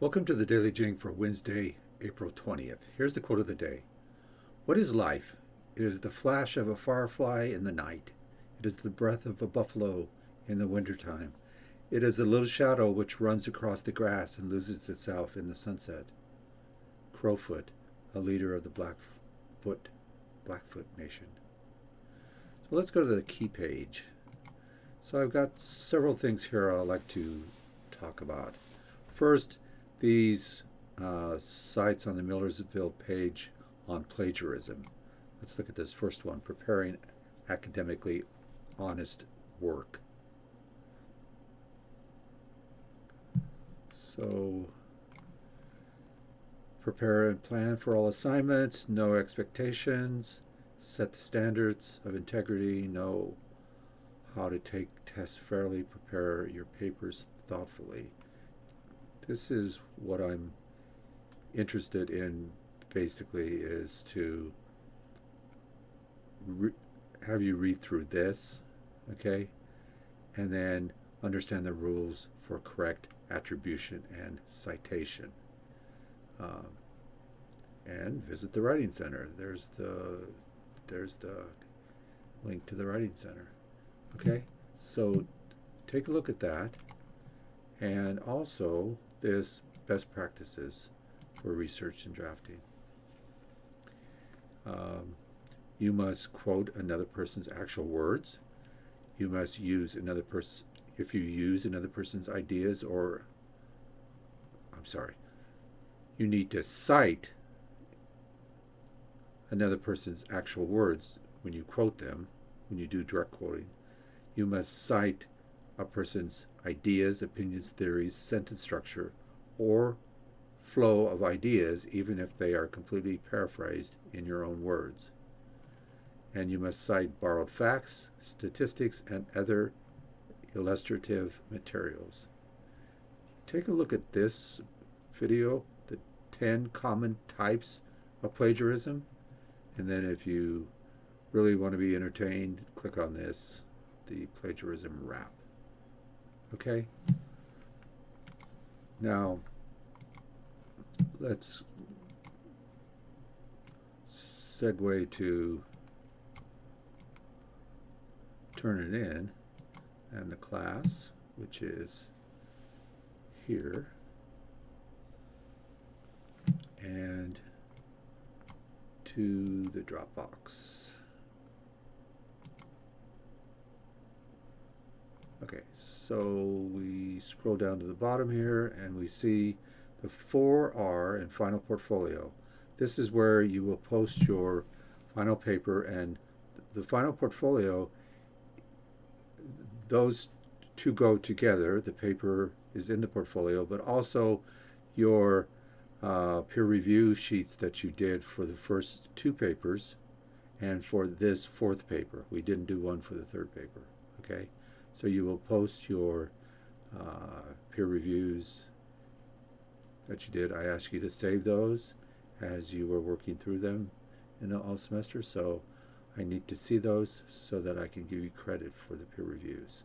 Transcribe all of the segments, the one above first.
Welcome to the Daily Jing for Wednesday, April 20th. Here's the quote of the day. What is life? It is the flash of a firefly in the night. It is the breath of a buffalo in the wintertime. It is the little shadow which runs across the grass and loses itself in the sunset. Crowfoot, a leader of the Blackfoot Nation. So let's go to the key page. So I've got several things here I'd like to talk about. First, these sites on the Millersville page on plagiarism. Let's look at this first one, preparing academically honest work. So prepare and plan for all assignments, no expectations, set the standards of integrity, know how to take tests fairly, prepare your papers thoughtfully. This is what I'm interested in basically, is to have you read through this, okay, and then understand the rules for correct attribution and citation. Um, and visit the Writing Center. There's the link to the Writing Center. Okay, so take a look at that, and also this best practices for research and drafting. You must quote another person's actual words. You must use another person. If you use another person's ideas, or I'm sorry, you need to cite another person's actual words when you quote them. When you do direct quoting, you must cite a person's ideas, opinions, theories, sentence structure, or flow of ideas, even if they are completely paraphrased in your own words. And you must cite borrowed facts, statistics, and other illustrative materials. Take a look at this video, the 10 common types of plagiarism, and then if you really want to be entertained, click on this, the plagiarism wrap. Okay? Now, let's segue to Turnitin and the class, which is here, and to the Dropbox. Okay, so we scroll down to the bottom here and we see the 4R in Final Portfolio. This is where you will post your final paper, and the Final Portfolio, those two go together. The paper is in the portfolio, but also your peer review sheets that you did for the first two papers and for this fourth paper. We didn't do one for the third paper. Okay, so you will post your peer reviews that you did. I asked you to save those as you were working through them in all semester, so I need to see those so that I can give you credit for the peer reviews.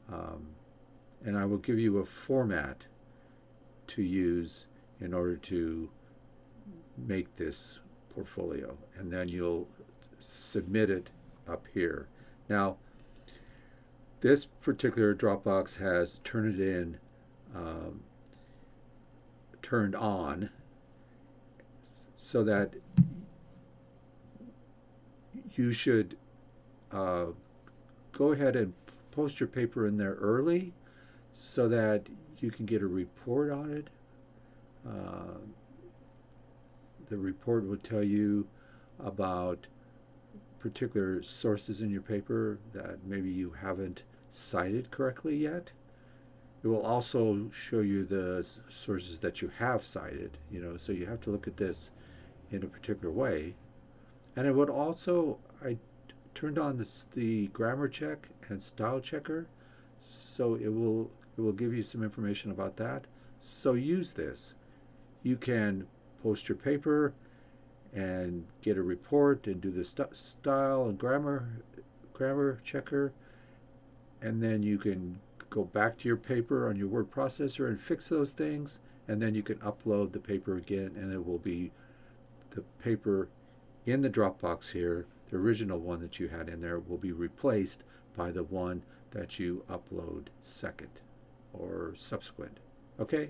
And I will give you a format to use in order to make this portfolio, and then you'll submit it up here. Now, this particular Dropbox has Turnitin turned on, so that you should go ahead and post your paper in there early so that you can get a report on it. The report would tell you about particular sources in your paper that maybe you haven't cited correctly yet. It will also show you the sources that you have cited, so you have to look at this in a particular way. And it would also, I turned on the grammar check and style checker, so it will give you some information about that. So use this. You can post your paper and get a report and do the style and grammar checker, and then you can go back to your paper on your word processor and fix those things, and then you can upload the paper again, and it will be the paper in the Dropbox here, the original one that you had in there, will be replaced by the one that you upload second or subsequent. Okay?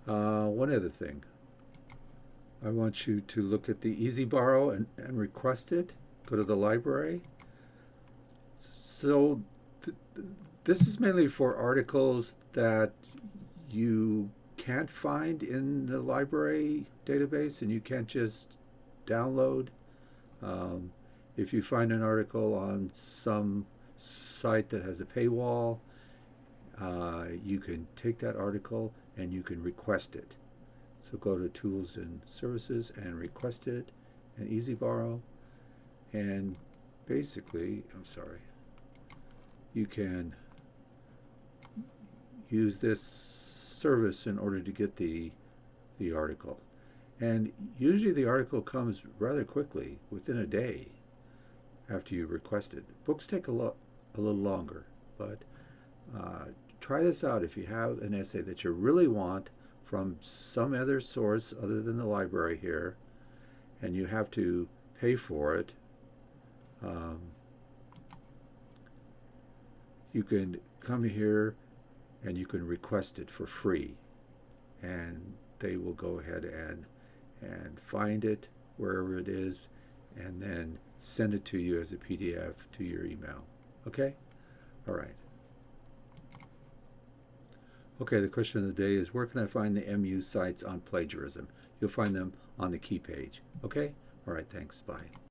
One other thing. I want you to look at the Easy Borrow and request it. Go to the library. So this is mainly for articles that you can't find in the library database and you can't just download. If you find an article on some site that has a paywall, you can take that article and you can request it. So go to Tools and Services and request it, and Easy Borrow, and basically, you can use this service in order to get the article. And usually the article comes rather quickly, within a day after you request it. Books take a little longer, but try this out if you have an essay that you really want from some other source other than the library here, and you have to pay for it. You can come here and you can request it for free, and they will go ahead and find it wherever it is and then send it to you as a PDF to your email. Okay? All right. Okay, the question of the day is, where can I find the MU sites on plagiarism? You'll find them on the key page. Okay? All right, thanks. Bye.